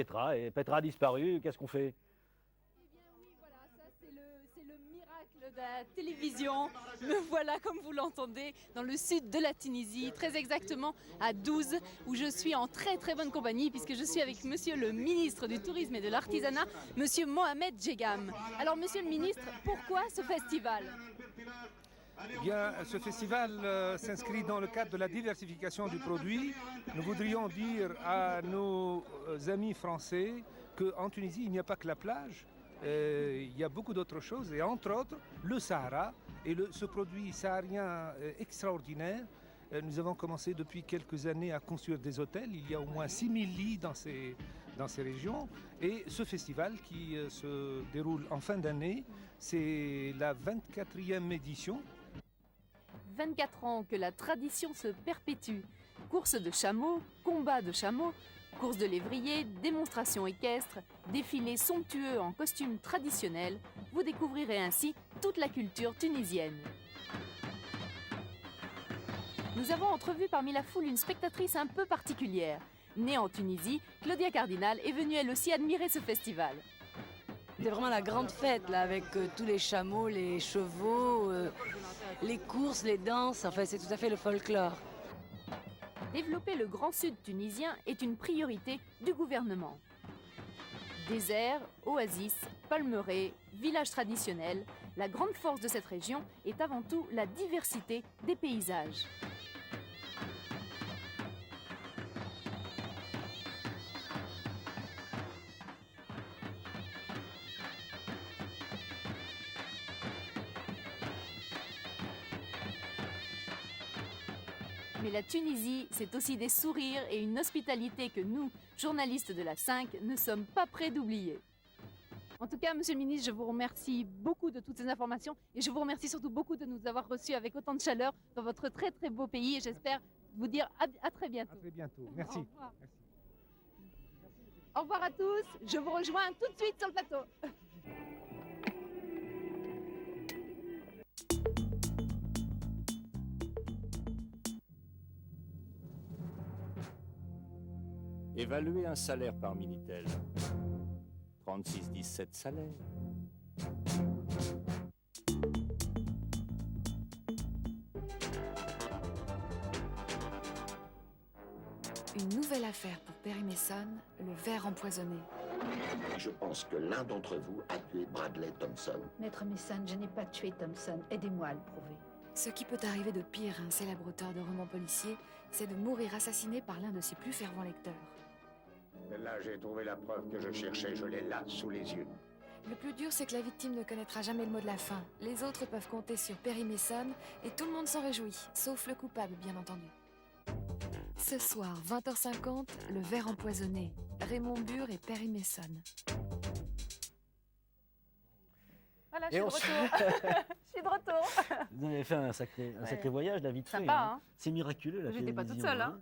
Petra, et Petra a disparu, qu'est-ce qu'on fait? Eh bien oui, voilà, ça c'est le miracle de la télévision. Me voilà, comme vous l'entendez, dans le sud de la Tunisie, très exactement à 12, où je suis en très très bonne compagnie, puisque je suis avec monsieur le ministre du Tourisme et de l'Artisanat, monsieur Mohamed Djegam. Alors monsieur le ministre, pourquoi ce festival? Eh bien, ce festival s'inscrit dans le cadre de la diversification du produit. Nous voudrions dire à nos amis français qu'en Tunisie, il n'y a pas que la plage, il y a beaucoup d'autres choses, et entre autres, le Sahara et ce produit saharien extraordinaire. Nous avons commencé depuis quelques années à construire des hôtels. Il y a au moins 6000 lits dans ces régions. Et ce festival qui se déroule en fin d'année, c'est la 24e édition. 24 ans que la tradition se perpétue. Courses de chameaux, combats de chameaux, courses de lévriers, démonstrations équestres, défilés somptueux en costumes traditionnels. Vous découvrirez ainsi toute la culture tunisienne. Nous avons entrevu parmi la foule une spectatrice un peu particulière. Née en Tunisie, Claudia Cardinal est venue elle aussi admirer ce festival. C'est vraiment la grande fête là, avec tous les chameaux, les chevaux, les courses, les danses. Enfin, c'est tout à fait le folklore. Développer le Grand Sud tunisien est une priorité du gouvernement. Déserts, oasis, palmeraies, villages traditionnels, la grande force de cette région est avant tout la diversité des paysages. Mais la Tunisie, c'est aussi des sourires et une hospitalité que nous, journalistes de la 5, ne sommes pas prêts d'oublier. En tout cas, monsieur le ministre, je vous remercie beaucoup de toutes ces informations et je vous remercie surtout beaucoup de nous avoir reçus avec autant de chaleur dans votre très très beau pays et j'espère vous dire à très bientôt. À très bientôt. Merci. Au revoir. Merci. Au revoir à tous, je vous rejoins tout de suite sur le plateau. Évaluer un salaire par Minitel. 36,17 salaires. Une nouvelle affaire pour Perry Mason, le ver empoisonné. Je pense que l'un d'entre vous a tué Bradley Thompson. Maître Mason, je n'ai pas tué Thompson. Aidez-moi à le prouver. Ce qui peut arriver de pire à un célèbre auteur de romans policiers, c'est de mourir assassiné par l'un de ses plus fervents lecteurs. Là, j'ai trouvé la preuve que je cherchais. Je l'ai là, sous les yeux. Le plus dur, c'est que la victime ne connaîtra jamais le mot de la fin. Les autres peuvent compter sur Perry Mason et tout le monde s'en réjouit, sauf le coupable, bien entendu. Ce soir, 20h50, le ver empoisonné. Raymond Burr et Perry Mason. Voilà, je Et suis de retour. Je suis de retour. Vous avez fait un sacré voyage, là, vite fait. Sympa, hein. C'est miraculeux, la J'étais pas toute télévision, seule, hein.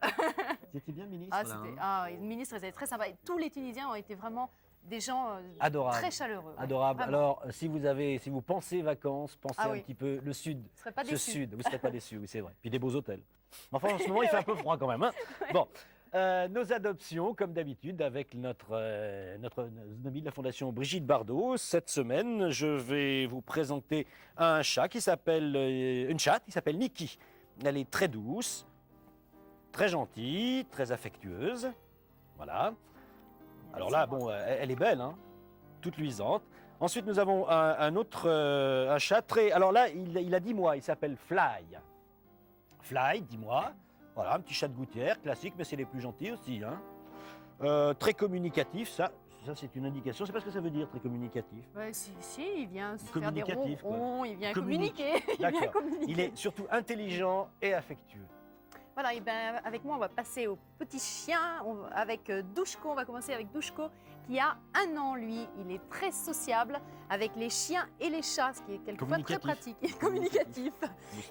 C'était bien, ministre. Ah, là, hein. les ministres, ils étaient très sympas. Et tous les Tunisiens ont été vraiment des gens Adorables. très chaleureux. ouais, Adorable. vraiment. Alors, si vous pensez vacances, pensez Ah un oui. petit peu le sud. Vous ne serez pas Ce déçus. sud, vous ne serez pas déçus, oui, c'est vrai. Puis des beaux hôtels. Enfin, en ce moment, il fait un peu froid quand même. Hein. Bon, nos adoptions, comme d'habitude, avec notre amie de la Fondation Brigitte Bardot. Cette semaine, je vais vous présenter un chat qui s'appelle, une chatte qui s'appelle Niki. Elle est très douce, très gentille, très affectueuse. Voilà. Alors là, bon, elle est belle, hein, toute luisante. Ensuite, nous avons un autre un chat très... Alors là, il a 10 mois, il s'appelle Fly. Fly, 10 mois. Voilà, un petit chat de gouttière, classique, mais c'est les plus gentils aussi. Hein. Très communicatif, ça c'est une indication. Je ne sais pas ce que ça veut dire, très communicatif. Ouais, si, il vient se faire des Communicatif, quoi. ronrons, il vient Communique. communiquer. Il vient D'accord. communiquer. Il est surtout intelligent et affectueux. Voilà, et ben, avec moi, on va passer au petit chien avec Douchko. On va commencer avec Douchko, qui a 1 an, lui. Il est très sociable avec les chiens et les chats, ce qui est quelquefois très pratique. Il est communicatif.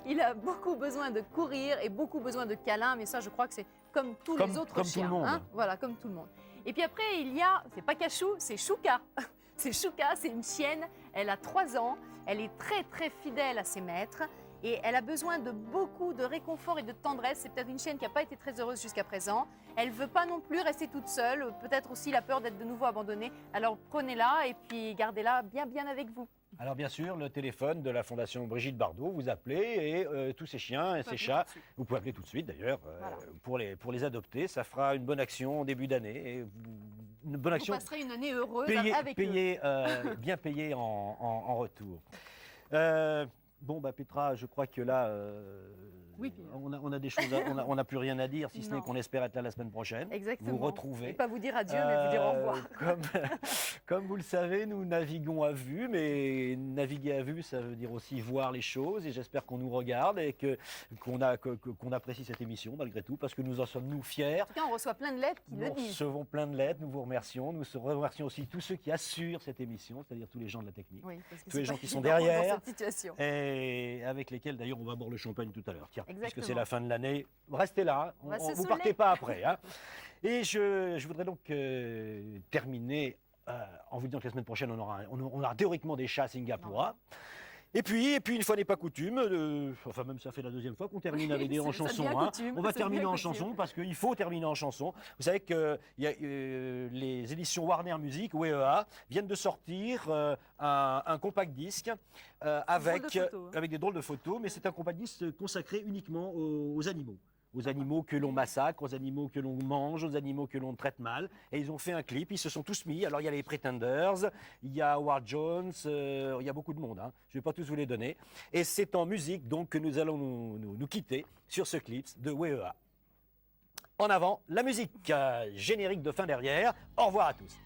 Il a beaucoup besoin de courir et beaucoup besoin de câlins, mais ça, je crois que c'est comme tous les autres comme tout chiens. le monde. Hein, voilà, comme tout le monde. Et puis après, il y a, c'est pas Cachou, c'est Chouka. C'est Chouka, c'est une chienne. Elle a 3 ans. Elle est très, très fidèle à ses maîtres. Et elle a besoin de beaucoup de réconfort et de tendresse. C'est peut-être une chienne qui n'a pas été très heureuse jusqu'à présent. Elle ne veut pas non plus rester toute seule. Peut-être aussi la peur d'être de nouveau abandonnée. Alors prenez-la et puis gardez-la bien avec vous. Alors bien sûr, le téléphone de la Fondation Brigitte Bardot, vous appelez et tous ces chiens et ces chats, vous pouvez appeler tout de suite d'ailleurs, pour les adopter. Ça fera une bonne action en début d'année. Une bonne action. Vous passerez une année heureuse avec eux. Bien payée en retour. Bon, Petra, je crois que là, on a des choses, on n'a plus rien à dire, si ce n'est qu'on espère être là la semaine prochaine. Exactement. Vous retrouver. Et pas vous dire adieu, mais vous dire au revoir. Comme vous le savez, nous naviguons à vue, mais naviguer à vue, ça veut dire aussi voir les choses. Et j'espère qu'on nous regarde et qu'on apprécie cette émission malgré tout, parce que nous en sommes nous fiers. En tout cas, on reçoit plein de lettres qui le disent. Nous recevons plein de lettres, nous vous remercions. Nous remercions aussi tous ceux qui assurent cette émission, c'est-à-dire tous les gens de la technique, tous les gens qui sont derrière. Dans cette situation. Et avec lesquels d'ailleurs on va boire le champagne tout à l'heure. Tiens, exactement. Puisque c'est la fin de l'année, restez là, vous ne partez pas après. Hein. Et je voudrais donc terminer en vous disant que la semaine prochaine on aura théoriquement des chats à Singapour. Et puis, une fois n'est pas coutume, enfin même ça fait la deuxième fois qu'on termine avec des en chansons. On va terminer en chanson parce qu'il faut terminer en chanson. Vous savez que les éditions Warner Music, WEA, viennent de sortir un compact disque avec des drôles de photos, mais c'est un compact disque consacré uniquement aux animaux. Aux animaux que l'on massacre, aux animaux que l'on mange, aux animaux que l'on traite mal. Et ils ont fait un clip, ils se sont tous mis. Alors il y a les Pretenders, il y a Howard Jones, il y a beaucoup de monde. Je ne vais pas tous vous les donner. Et c'est en musique donc que nous allons nous quitter sur ce clip de WEA. En avant, la musique, générique de fin derrière. Au revoir à tous.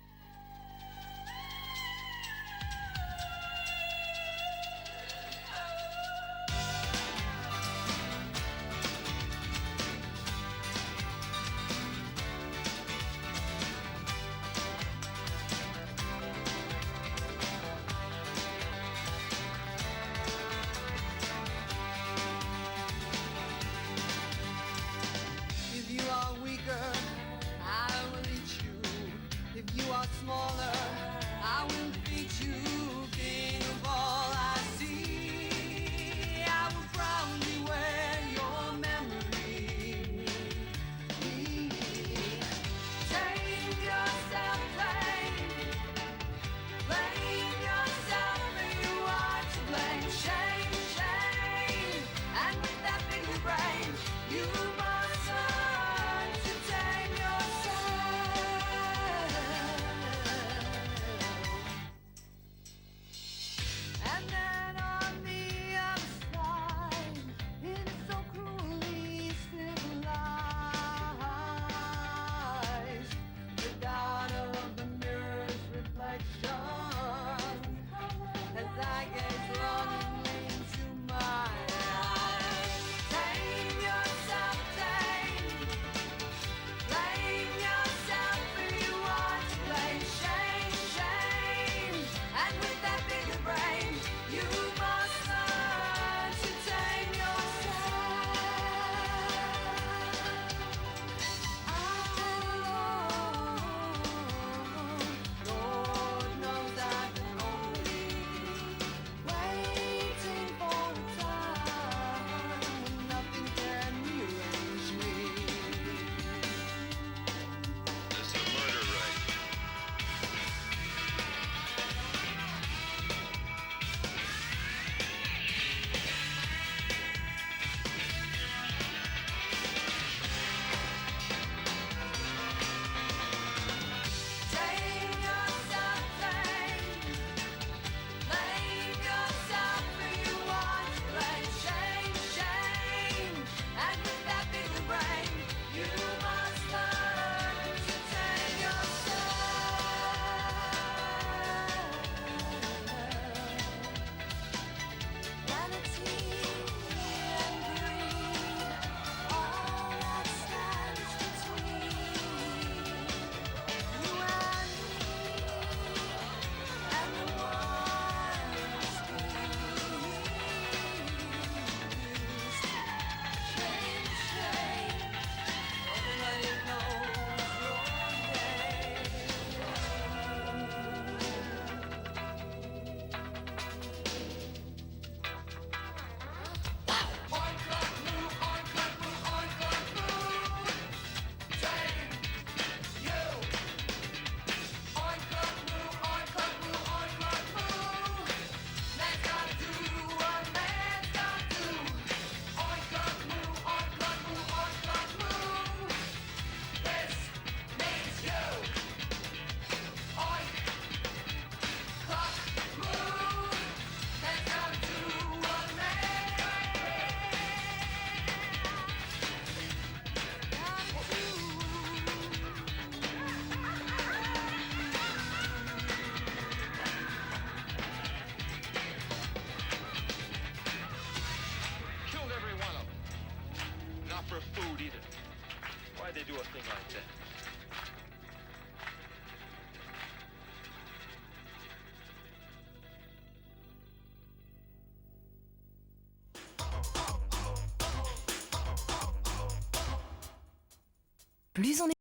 plus on est